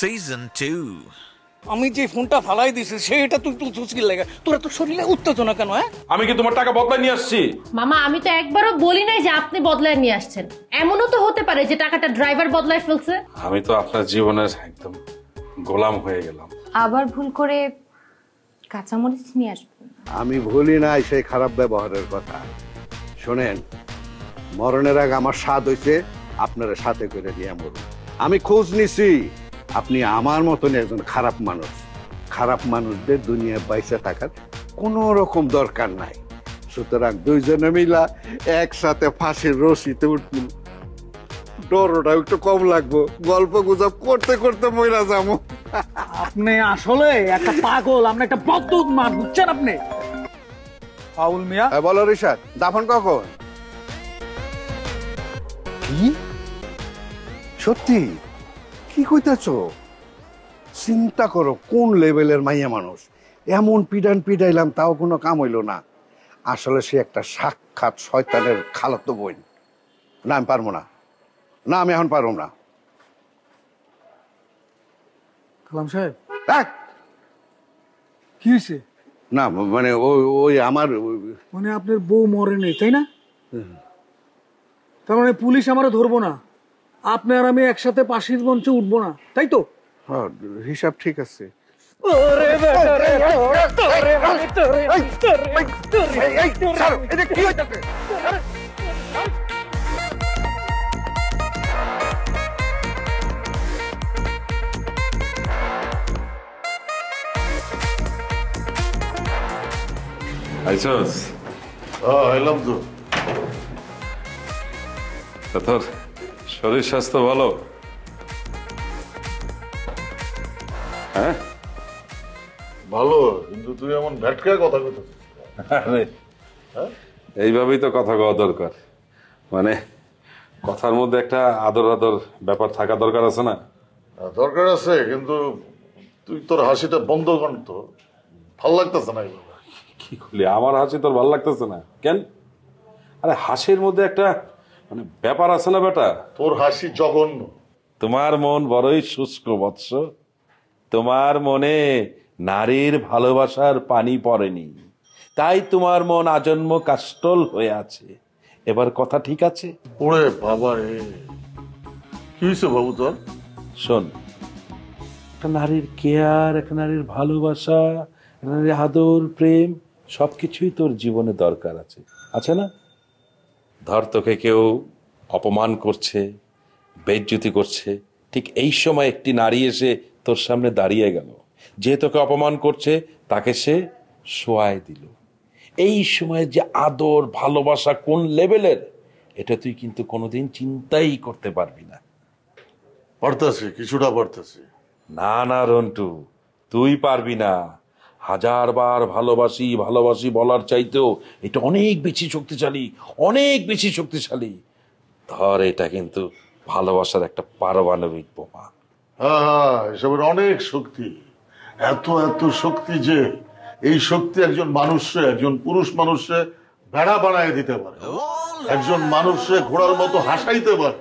Season 2. আমি যে ফোনটা ফালাই দিছি সেটা তুই তুলছিস কি লাগা? তোরা তো শরীরে উত্তেজনা কেন? হ্যাঁ, আমি কি তোমার টাকা বদলায় নিয়ে আসছি? মামা আমি তো একবারও বলি নাই যে আপনি বদলায় নিয়ে আসছেন। এমনও তো হতে পারে যে টাকাটা ড্রাইভার বদলায় ফেলছে। আমি তো আপনার জীবনের একদম গোলাম হয়ে গেলাম। আবার ভুল করে কাঁচামরিচ নিয়ে আসবেন? আমি ভুলি নাই সেই খারাপ ব্যবহারের কথা। শোনেন, মরণের আগে আমার স্বাদ হইছে আপনারা সাথে করে নিয়ে মরুন। আমি খোঁজ নিছি আপনি আমার মতন একজন খারাপ মানুষ। খারাপ মানুষদের দুনিয়ায় বাইসে থাকার কোনো রকম দরকার নাই। সুতরাং দুইজনে মিলা একসাথে ফাঁসির রশিতে উঠবো। ডরটা একটু কম লাগবো, গল্প গুজব করতে করতে মইরা যাবো। আপনি আসলে একটা পাগল, আপনি একটা বদদুত মান, বুঝছেন আপনি? ফাউল মিয়া, বলো রিশাদ, দাফন কখন? কি সত্যি? কি কইতেছো? চিন্তা করো কোন লেভেলের মাইয়া মানুষ। এমন পিডান পিডাইলাম তাও কোনো কাম হইল না। আসলে সে একটা সাক্ষাৎ শয়তানের খালাতো বোন। না আমি পারবো না, না আমি এখন পারবো না। কালাম সাহেব দেখ কি হয়েছে? না মানে ওই আমার মানে আপনার বউ মরে নেই তাই না? তার মানে পুলিশ আমারও ধরবো না, আপনি আর আমি একসাথে ফাঁসির মঞ্চে উঠবো না, তাই তো? হিসাব ঠিক আছে। আইসস? এলাম তো। তোর শরীর স্বাস্থ্য ভালো? হ্যাঁ ভালো, কিন্তু তুই এমন ভ্যাটকায় কথা কইতেছিস। আরে এইভাবেই তো কথা কওয়া দরকার। মানে কথার মধ্যে একটা আদর আদর ব্যাপার থাকা দরকার আছে না? দরকার আছে, কিন্তু তুই তোর হাসিটা বন্ধ কর তো, ভাল লাগতেছে না এইভাবে। কি করলি? আমার হাসি তোর ভালো লাগতেছে না কেন? আরে হাসির মধ্যে একটা মানে ব্যাপার আছে না বেটা? তোর হাসি জঘন্য। তোমার মন বড়ই শুষ্ক বৎস। তোমার মনে নারীর ভালোবাসার পানি পড়েনি, তাই তোমার মন আজন্ম কাষ্টল হয়ে আছে। এবার কথা ঠিক আছে? ওরে বাবা রে, কি হয়েছে বাবু তোর? শোন, একটা নারীর কেয়ার, একটা নারীর ভালোবাসা, একটা নারীর আদর, প্রেম সবকিছুই তোর জীবনে দরকার আছে, আছে না? ধর তোকে কেউ অপমান করছে, বেইজ্জতি করছে, ঠিক এই সময় একটি নারী এসে তোর সামনে দাঁড়িয়ে গেল, যে তোকে অপমান করছে তাকে সে শোয়ায় দিল। এই সময় যে আদর ভালোবাসা কোন লেভেলের, এটা তুই কিন্তু কোনোদিন চিন্তাই করতে পারবি না। পারতেছি, কিছুটা পারতেছি। না না রন্টু, তুই পারবি না। 1000 বার ভালোবাসি ভালোবাসি বলার চাইতেও এটা অনেক বেশি শক্তিশালী, অনেক বেশি শক্তিশালী। ধর এটা কিন্তু ভালোবাসার একটা পারমাণবিক বোমা। হ্যাঁ, এসবের অনেক শক্তি, এত এত শক্তি যে এই শক্তি একজন মানুষে, একজন পুরুষ মানুষে ভেড়া বানায় দিতে পারে, একজন মানুষে ঘোড়ার মতো হাসাইতে পারে।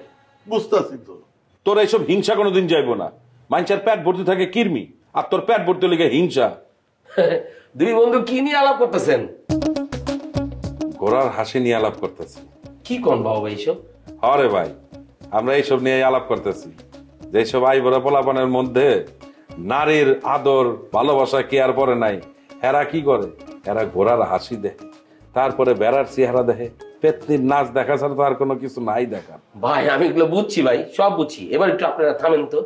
বুঝতেছি তো। তোর এইসব হিংসা কোনোদিন যাইব না। মানুষের পেট ভর্তি থাকে কিরমি, আর তোর পেট ভর্তি লেগে হিংসা। দুই বন্ধু কি নিয়ে আলাপ করতেছেন? ঘোড়ার হাসি নিয়ে আলাপ করতেছি। কি কোন বাবা এইসব? আরে ভাই, আমরা এইসব নিয়ে আলাপ করতেছি। যেসব আইবরা পোলাপানের মধ্যে নারীর আদর ভালোবাসা কে আর পরে নাই, এরা কি করে? এরা ঘোড়ার হাসি দেখে, তারপরে বেড়ার চেহারা দেখে, পেতনির নাচ দেখা ছাড়া তো আর কোনো কিছু নাই দেখার। ভাই আমি এগুলো বুঝছি ভাই, সব বুঝছি। এবার একটু আপনারা থামেন তো।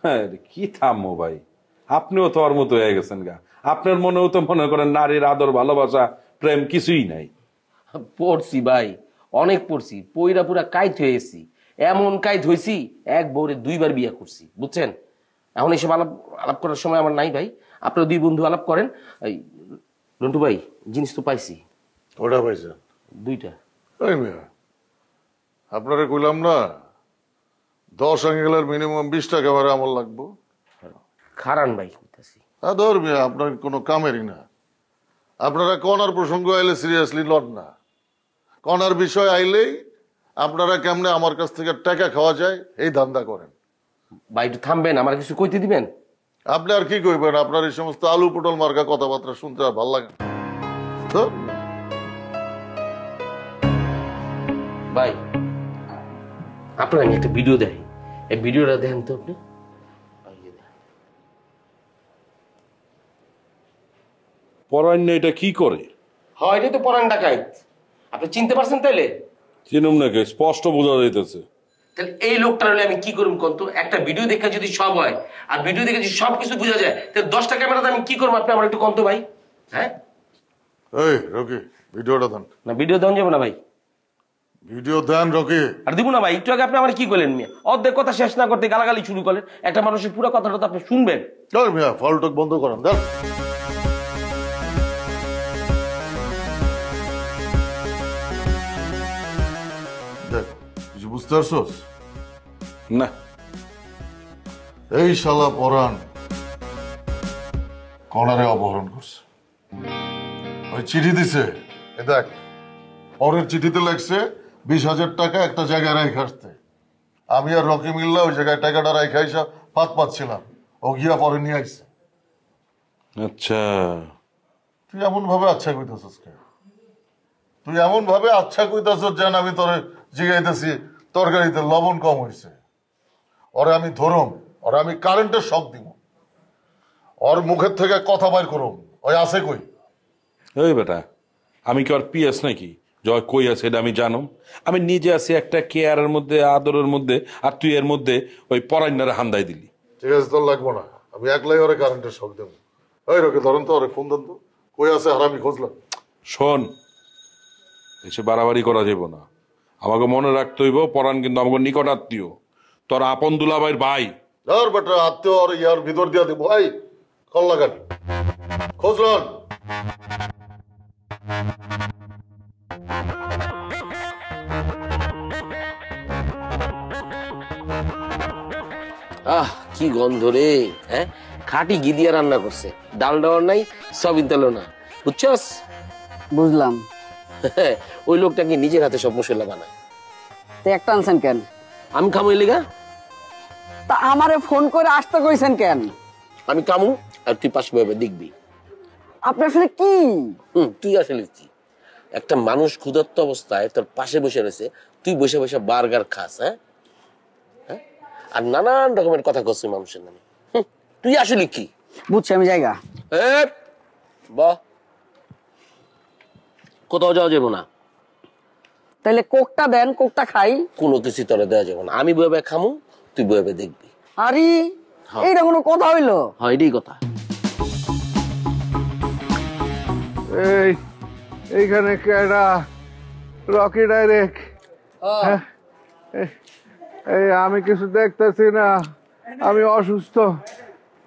হ্যাঁ, কি থামো ভাই, আপনিও তো ওর মতো হয়ে গেছেন গা। আপনার মনেও তো মনে করেন নারীর আদর ভালোবাসা প্রেম কিছুই নাই। পড়ছি ভাই, অনেক পড়ছি, পইরা পুরা কাইত হয়ে গেছি। এমন কাইত হয়েছি, এক বউরে 2 বার বিয়ে করছি, বুঝছেন? এখন এইসব আলাপ করার সময় আমার নাই ভাই। আপনারা 2 বন্ধু আলাপ করেন। এই রন্টু ভাই, জিনিস তো পাইছি। ওটা পাইছেন? 2টা। এই মিয়া, আপনারা কইলাম না 10 আঙ্গেলের মিনিমাম 20 টাকা আমার আমল লাগবো। খারান ভাই কইতাছি। ধর মিয়া, আপনার কোনো কামেরই না। আপনারা কনার প্রসঙ্গ আইলে সিরিয়াসলি লন না। কনার বিষয় আইলেই আপনারা কেমনে আমার কাছ থেকে টাকা খাওয়া যায় এই ধান্দা করেন। ভাই একটু থামবেন, আমার কিছু কইতে দিবেন? আপনি আর কি কইবেন? আপনার এই সমস্ত আলু পটল মার্কা কথাবার্তা শুনতে আর ভালো লাগে না। তো ভাই আপনার আমি একটা ভিডিও দেই, এই ভিডিওটা দেখেন তো আপনি। পরান্য এটা কি করে? হয় এটাই তো পরান ডাকাইত। আপনি চিনতে পারছেন তাইলে? চিনুম নাকি, স্পষ্ট বোঝা যাইতেছে। তাহলে এই লোকটা হলে আমি কি করুম কোন তো? একটা ভিডিও দেখে যদি সব হয় আর ভিডিও দেখে যদি সবকিছু বোঝা যায়, তাহলে 10টা ক্যামেরাতে আমি কি করবো? আপনি আমার একটু কন্ত ভাই। হ্যাঁ এই রকি, ভিডিওটা দেন। না ভিডিও দেন যাবো না ভাই, ভিডিও দেন রকি। আর দিব না ভাই। একটু আগে আপনি আমার কি করলেন মিয়া? অর্ধেক কথা শেষ না করতে গালাগালি শুরু করলেন। একটা মানুষের পুরো কথাটা তো আপনি শুনবেন। চল মিয়া, ফলটক বন্ধ করেন, দেন। দেখ, কিছু বুঝতে পারছোস? না। এই শালা পরাণ কর্নারে অপহরণ করছে। ওই চিঠি দিছে, এ দেখ, পরের চিঠিতে লেখছে 20,000 টাকা একটা জায়গায় রাইখে আসতে। আমি আর রকি মিল্লা ওই জায়গায় টাকাটা রাইখে আইসা ফাঁদ পাচ্ছিলাম, ও গিয়া পরে নিয়ে আইছে। আচ্ছা, তুই এমন ভাবে আচ্ছা কইতাছস কে? তুই এমন ভাবে আচ্ছা কইতাছস যেন আমি তোরে জিগাইতেছি তরকারিতে লবণ কম হয়েছে। ওরে আমি ধরুম, ওরে আমি কারেন্টের শক দিব, ওর মুখের থেকে কথা বাইর করুম। ওই আছে কই? এই বেটা, আমি কি আর পিএস নাকি? জয় কই আছে এটা আমি জানো? আমি নিজে আছি একটা কেয়ারের মধ্যে, আদরের মধ্যে, আর তুই এর মধ্যে ওই পরান্নারে হান্দাই দিলি। ঠিক আছে, তোর লাগবো না, আমি একলাই ওরে কারেন্টের শক দেবো। ওই রকে ধরেন তো, ওরে ফোন দেন তো, কই আছে হারামি খোঁজলাম। শোন, এসে বাড়াবাড়ি করা যাব না। আমাকে মনে রাখতে হইব পরাণ কিন্তু আমাকে নিকট আত্মীয়, তোর আপন দুলাভাইয়ের ভাই। ধর বেটা, আত্মীয় আর ইয়ার ভিতর দিয়া দিব। ভাই কল লাগান, খোঁজলাম। আহ কি গন্ধ রে! হ্যাঁ, খাঁটি ঘি দিয়ে রান্না করছে, ডাল ডাওয়ার নাই, সয়াবিন তেলও না, বুঝছস? বুঝলাম। ওই লোকটা কি নিজের হাতে সব মশলা বানায়? তো একটা আনছেন কেন? আমি খামু এলিগা। তা আমারে ফোন করে আসতে কইছেন কেন? আমি কামু আর তুই পাশে ভাবে দেখবি। আপনি আসলে কি? তুই আসলে কি? একটা মানুষ ক্ষুধার্ত অবস্থায় তোর পাশে বসে রয়েছে, তুই বসে বসে বার্গার খাস। হ্যাঁ, আর নানান রকমের কথা করছিস মানুষের নামে। তুই আসলে কি? বুঝছি আমি জায়গা। বাহ, কোথাও যাওয়া যাবো না। তাইলে কোকটা দেন, কোকটা খাই। কোনো কিছু তোরা দেওয়া যাবো না। আমি বয়ে খামু, তুই বয়ে দেখবি। আরে এইটা কোনো কথা হইলো? হয় এটাই কথা। এইখানে কেডা? Rocky direct? এই আমি কিছু দেখতেছি না, আমি অসুস্থ,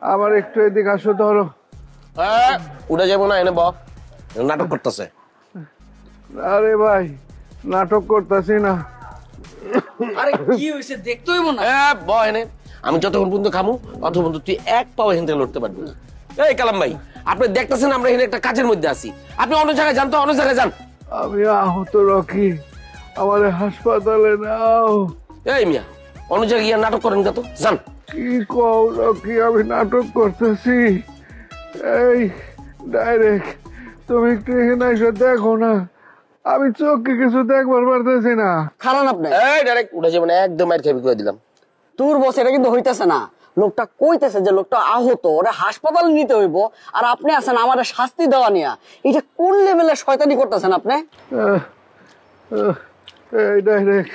আমার একটু এদিকে আসো। ধরো। উঠে যাবো না, এনে ব, নাটক করতেছে। আরে ভাই, নাটক করতেছি না। আরে কি হইছে দেখতে হইব না? ব এনে। আমি যতক্ষণ পর্যন্ত খামু ততক্ষণ পর্যন্ত তুই এক পাও এখান থেকে লড়তে পারবি না। এই কালাম ভাই, আপনি দেখতেছেন আমরা এখানে একটা কাজের মধ্যে আছি, আপনি অন্য জায়গায় যান তো, অন্য জায়গায় যান। আমি আহত রকি, আমার হাসপাতালে নাও। এই মিয়া, অন্য জায়গায় গিয়ে নাটক করেন তো, যান। কি কও রকি, আমি নাটক করতেছি। এই ডাইরেক্ট তুমি একটু এখানে এসে দেখো না, আমি চোখে কিছু দেখবার পারতেছি না। খারাপ আপনি। এই ডাইরেক্ট উঠে যাবেন, একদম মার খাবি করে দিলাম। তোর বস, এটা কিন্তু হইতেছে না। লোকটা কইতেছে যে লোকটা আহত, ওরা হাসপাতালে নিতে হইব, আর আপনি আছেন আমার শাস্তি দেওয়া নিয়া। এটা কোন লেভেলের শয়তানি করতেছেন আপনি? এই ডাইরেক্ট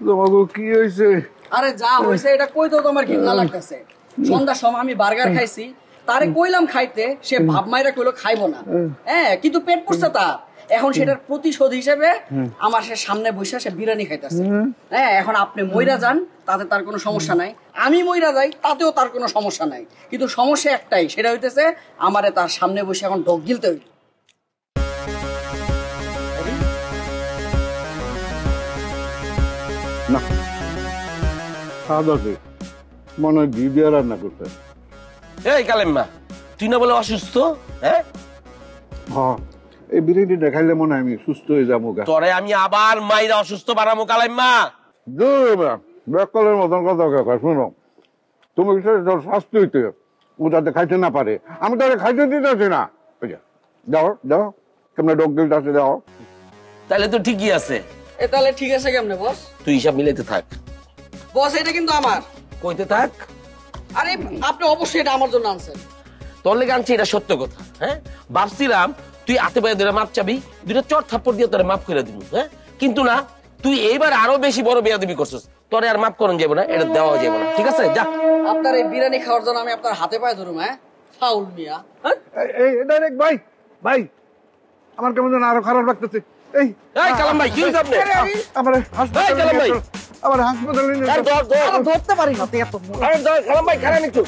তোমাকে কি হয়েছে? আরে যা হইছে এটা কই তো তোমার ঘৃণা লাগতেছে। সন্ধ্যার সময় আমি বার্গার খাইছি, তারে কইলাম খাইতে, সে ভাব মাইরা কইলো খাইবো না। হ্যাঁ, কিন্তু পেট পুড়ছে তার। এখন সেটার প্রতিশোধ হিসেবে আমার সে সামনে বসে সে বিরিয়ানি খাইতেছে। হ্যাঁ, এখন আপনি মইরা যান, তাতে তার কোনো সমস্যা নাই। আমি মইরা যাই, তাতেও তার কোনো সমস্যা নাই। কিন্তু সমস্যা একটাই, সেটা হইতেছে আমারে তার সামনে বসে এখন ঢোক গিলতে হইল। না, খাওয়া মনে হয় ঘি দিয়ে রান্না করতে। এই কালেম্মা, তুই না বলে অসুস্থ? হ্যাঁ, এই বিরিয়ানিটা খাইলে মনে হয় আমি সুস্থ হয়ে যাবো। তোরে আমি আবার মাইরা অসুস্থ বানাবো কালেম্মা। ব্যাকলের মতন কথা শুনো, তুমি শাস্তি হইতে ও যাতে খাইতে না পারে, আমি তাহলে খাইতে দিতেছি না। দাও দাও, কেমন ডোক গিলতে দাও। তাহলে তো ঠিকই আছে। তাহলে ঠিক আছে কেমনে বস? তুই হিসাব মিলাইতে থাক। বস এটা কিন্তু আমার। কইতে থাক। আরে আপনি অবশ্যই এটা আমার জন্য আনছেন। তোর লেগে আনছি, এটা সত্য কথা। হ্যাঁ, ভাবছিলাম তুই হাতে পায়ে ধরে মাপ চাবি, দুটো চট থাপ্পড় দিয়ে তোরে মাফ করে দিব। হ্যাঁ, কিন্তু না, তুই এইবার আরো বেশি বড় বেয়াদবি করছিস। তোরে আর মাফ করন যাবে না, এটা দেওয়া যাবে না। ঠিক আছে, যা। আপনার এই বিরিয়ানি খাওয়ার জন্য আমি আপনার হাতে পায়ে ধরুম? হ্যাঁ, ফাউল মিয়া। এই ডাইরেক্ট ভাই, ভাই আমার কেমন যেন আরো খারাপ লাগতেছে। এই কালাম ভাই, কি হইছে আপনি? আমার হাসপাতালে, আমার হাসপাতালে ধরতে পারি না এত। আরে কালাম ভাই, খারাপ একটু।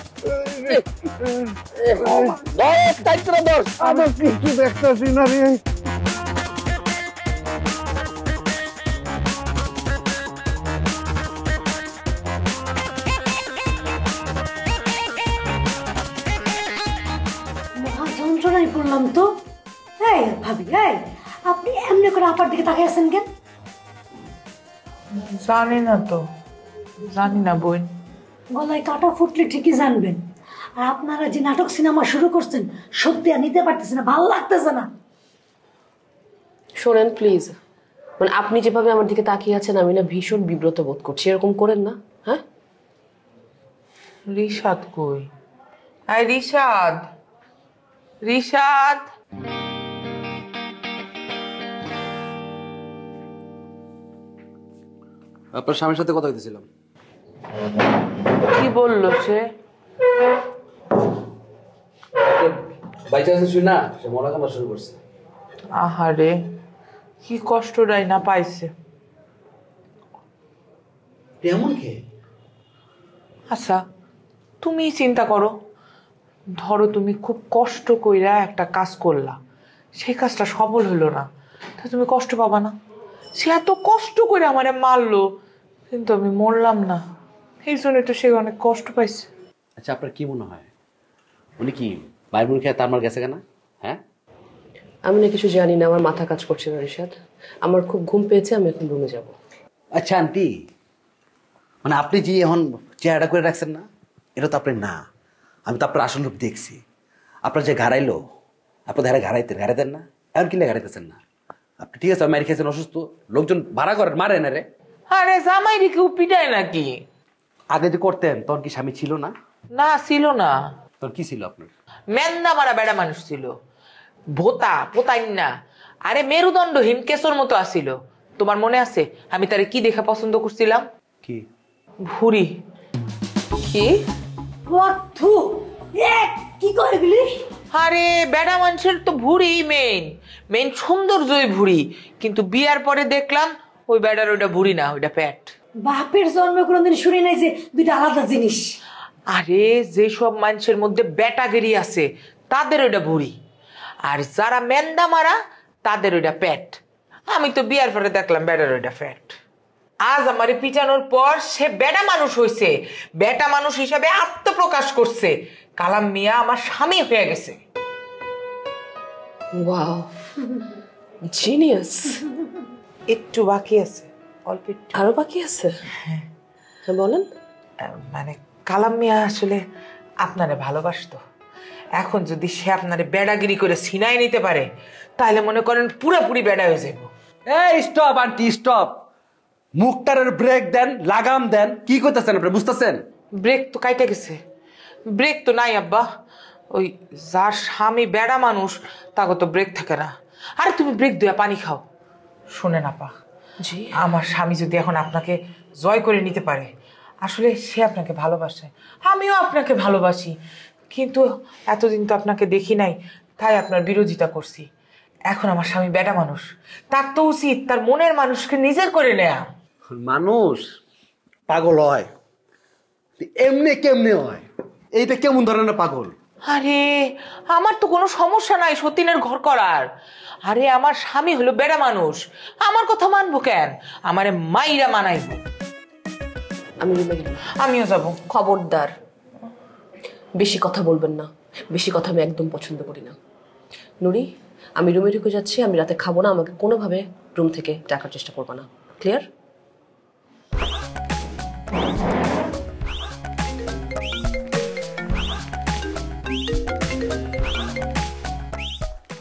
আমার কিছু দেখতেছি না রে। মহা যন্ত্রণায় পড়লাম তো। এই ভাবি, এই আপনি এমনি করে আপার দিকে তাকিয়ে আছেন কেন? জানি না তো, জানি না বোন। গলায় কাটা ফুটলে ঠিকই জানবেন। আর আপনারা যে নাটক সিনেমা শুরু করছেন, সত্যি আর নিতে পারতেছে না, ভালো লাগতেছে না। শোনেন প্লিজ, মানে আপনি যেভাবে আমার দিকে তাকিয়ে আছেন, আমি না ভীষণ বিব্রত বোধ করছি। এরকম করেন না। হ্যাঁ, রিশাদ কই? আই রিশাদ, রিশাদ। আপনার স্বামীর সাথে কথা বলতেছিলাম। কি বললো সে? বাই চান্স শুই না, সে মরা কামড় শুরু করছে। আহারে, কি কষ্টটাই না পাইছে। এমন কে? আচ্ছা, তুমি চিন্তা করো, ধরো তুমি খুব কষ্ট কইরা একটা কাজ করলা, সেই কাজটা সফল হলো না, তা তুমি কষ্ট পাবা না? সে এত কষ্ট করে আমারে মারলো, কিন্তু আমি মরলাম না, এই জন্য তো সে অনেক কষ্ট পাইছে। আচ্ছা, আপনার কি মনে হয় উনি কি বাইর মুড়ি খেয়ে তার মার গেছে কেনা? হ্যাঁ, আমি না কিছু জানি না, আমার মাথা কাজ করছে না রিশাদ। আমার খুব ঘুম পেয়েছে, আমি এখন রুমে যাব। আচ্ছা আন্টি, মানে আপনি যে এখন চেহারা করে রাখছেন না, এটা তো আপনি না। আমি তো আপনার আসল রূপ দেখছি। আপনার যে ঘাড়াইলো, আপনার ধারে ঘাড়াইতেন না, এখন কিনলে ঘাড়াইতেছেন না আপনি? ঠিক আছে, মারি খেয়েছেন, অসুস্থ লোকজন ভাড়া করেন, মারে না রে। আরে জামাই রে কেউ পিটায় নাকি? আগে যে করতেন তখন কি স্বামী ছিল না? না, ছিল না। তখন কি ছিল আপনার? মেন্দা মারা বেড়া মানুষ ছিল, ভোতা পোতাইন না। আরে মেরুদণ্ডহীন কেশর মতো আসিল। তোমার মনে আছে আমি তারে কি দেখে পছন্দ করছিলাম? কি? ভুরি। কি? কি করে গেলি? আরে বেড়া মানুষের তো ভুরি মেইন সৌন্দর্যই ভুরি, কিন্তু বিয়ার পরে দেখলাম ওই বেড়ার ওইটা ভুরি না, ওইটা পেট। বাপের জন্মে কোনোদিন শুনি নাই যে দুইটা আলাদা জিনিস। আরে যেসব মানুষের মধ্যে বেটাগিরি আছে তাদের ওইটা ভুরি, আর যারা মেন্দা মারা তাদের ওইটা পেট। আমি তো বিয়ার পরে দেখলাম বেড়ার ওইটা ফ্যাট। আজ আমারে পিটানোর পর সে বেটা মানুষ হইছে, বেটা মানুষ হিসাবে আত্মপ্রকাশ করছে। কালাম মিয়া আমার স্বামী হয়ে গেছে। Wow, genius. একটু বাকি আছে, অল্প একটু। আরো বাকি আছে? হ্যাঁ, বলেন। মানে কালাম মিয়া আসলে আপনারে ভালোবাসতো। এখন যদি সে আপনারে বেড়াগিরি করে ছিনাই নিতে পারে, তাহলে মনে করেন পুরোপুরি বেড়া হয়ে যাবো। এই স্টপ আন্টি, স্টপ। মুখটারের ব্রেক দেন, লাগাম দেন। কি করতেছেন আপনি, বুঝতেছেন? ব্রেক তো কাইটা গেছে, ব্রেক তো নাই আব্বা। ওই যার স্বামী বেড়া মানুষ তাকে তো ব্রেক থাকে না। আরে তুমি ব্রেক দিয়ে পানি খাও। শোনেন আপা, জি, আমার স্বামী যদি এখন আপনাকে জয় করে নিতে পারে, আসলে সে আপনাকে ভালোবাসে, আমিও আপনাকে ভালোবাসি, কিন্তু এতদিন তো আপনাকে দেখি নাই, তাই আপনার বিরোধিতা করছি। এখন আমার স্বামী বেটা মানুষ, তার তো উচিত তার মনের মানুষকে নিজের করে নেয়া। মানুষ পাগল হয়, এমনি কেমনে হয়? এইটা কেমন ধরনের পাগল? আরে আমার তো কোনো সমস্যা নাই সতীনের ঘর করার। আরে আমার স্বামী হলো বেড়া মানুষ, আমার কথা মানবো কেন? আমারে মাইরা মানাইব। আমি রুমে গেলাম। আমিও যাব। খবরদার, বেশি কথা বলবেন না। বেশি কথা আমি একদম পছন্দ করি না। নুরি, আমি রুমে ঢুকে যাচ্ছি। আমি রাতে খাবো না, আমাকে কোনোভাবে রুম থেকে ডাকার চেষ্টা করবো না। ক্লিয়ার?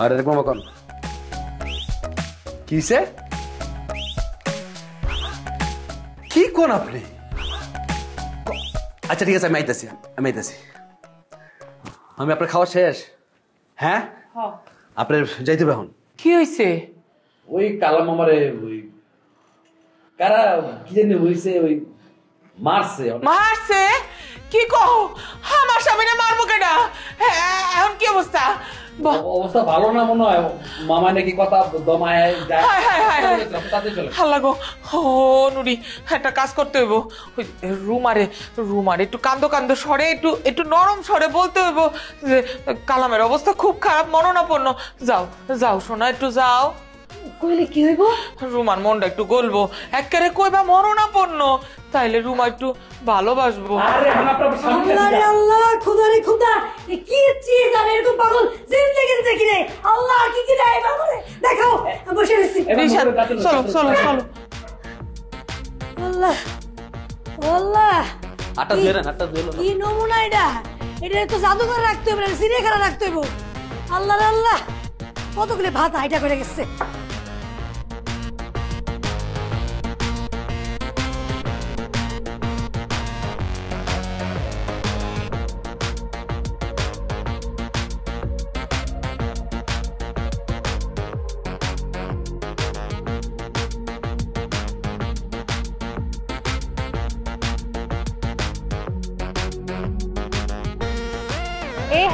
আরে রে মামা কোন কিসে কি কোন আপনি? আচ্ছা ঠিক আছে আমি আইতাছি আমি আপনার খাওয়া শেষ। হ্যাঁ আপনার যাইতে হবে এখন। কি হয়েছে? ওই কালাম আমারে ওই কারা কি জানি হইছে ওই মারছে কি কও? আমার স্বামীরে মারবো কেডা? এখন কি অবস্থা? অবস্থা ভালো না মনে হয়, মামা নাকি কথা দমায় যায়। হাল্লা গো, ও নুরি একটা কাজ করতে হইব, ওই রুমারে একটু কান্দো স্বরে, একটু নরম স্বরে বলতে হইব যে কালামের অবস্থা খুব খারাপ, মরণাপন্ন। যাও সোনা, একটু যাও। কইলে কি হইব? রুমার মনটা একটু গলবো, একেবারে কইবা মরণাপন্ন, তাইলে রুমা একটু ভালোবাসবো। আল্লাহ খুদা রে খুদা, কি চিজ আমি এরকম পাগল জিন্দেগি দেখি রে। আল্লাহ কি কি দেয় বাবারে, দেখাও বসে রইছি। চলো আল্লাহ আল্লাহ, আটা ধরে কি নমুনা এটা তো জাদুঘর রাখতে হবে, সিরিয়াখানা রাখতে হবে। আল্লাহ রে আল্লাহ, কতগুলো ভাত হাইটা করে গেছে।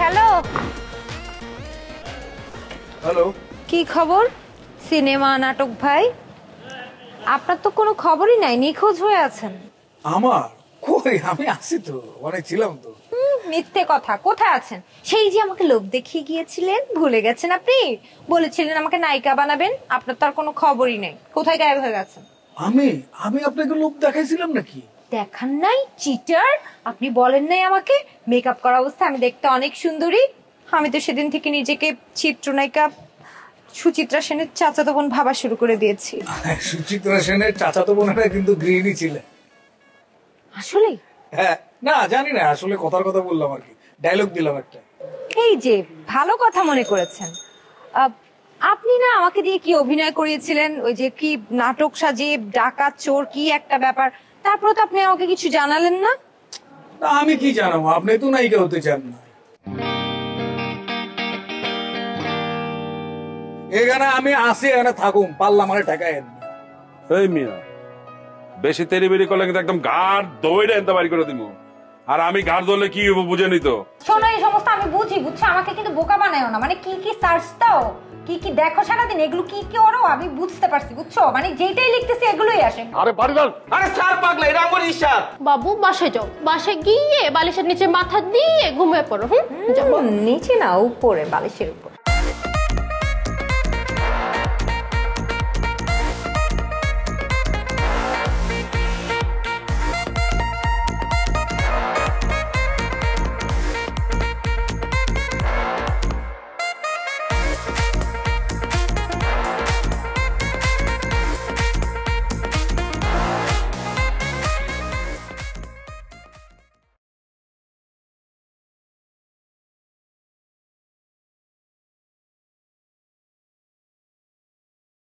হ্যালো হ্যালো, কি খবর? সিনেমা নাটক ভাই, আপনার তো কোনো খবরই নাই, নিখোঁজ হয়ে আছেন। আমার কই, আমি আছি তো, অনেক ছিলাম তো। মিথ্যে কথা, কোথায় আছেন? সেই যে আমাকে লোভ দেখিয়ে গিয়েছিলেন, ভুলে গেছেন আপনি? বলেছিলেন আমাকে নায়িকা বানাবেন, আপনার তো আর কোনো খবরই নেই, কোথায় গায়েব হয়ে গেছেন? আমি আপনাকে লোভ দেখাইছিলাম নাকি? দেখান নাই, চিটার। আপনি বলেন নাই আমাকে মেকআপ করা অবস্থায় আমি দেখতে অনেক সুন্দরী? আমি তো সেদিন থেকে নিজেকে চিত্রনায়িকা সুচিত্রা সেনের চাচাতো বোন ভাবা শুরু করে দিয়েছি। সুচিত্রা সেনের চাচাতো বোনেরা কিন্তু গৃহিণী ছিলেন। আসলে না জানি না, আসলে কথার কথা বললাম আর কি, ডায়লগ দিলাম একটা। এই যে ভালো কথা মনে করেছেন। আপনি না আমাকে দিয়ে কি অভিনয় করিয়েছিলেন, ওই যে কি নাটক সাজিয়ে ডাকাত চোর কি একটা ব্যাপার, তারপর তো আপনি আমাকে কিছু জানালেন না। আমি কি জানাবো, আপনি তো নায়িকা হতে চান না। এখানে আমি আসি, এখানে থাকুন, পাল্লা মানে ঠেকায়। এই মিয়া, বেশি তেড়িবেড়ি করলে কিন্তু একদম ঘাড় দৌড়ে এনতে বাড়ি করে দিব। আর আমি ঘাড় ধরলে কি হবো বুঝে নিত। শোনো, এই সমস্ত আমি বুঝি, বুঝছো? আমাকে কিন্তু বোকা বানায়ও না। মানে কি কি সার্চ দাও, কি কি দেখো সারাদিন, এগুলো কি কি ওরও আমি বুঝতে পারছি, বুঝছো? মানে যেটাই লিখতেছি এগুলোই আসে। আরে বাড়িওয়াল, আরে স্যার পাগলা, এটা আমার ইশারা। বাবু বাসায় যাও, বাসায় গিয়ে বালিশের নিচে মাথা দিয়ে ঘুমিয়ে পড়ো। নিচে না উপরে, বালিশের উপর।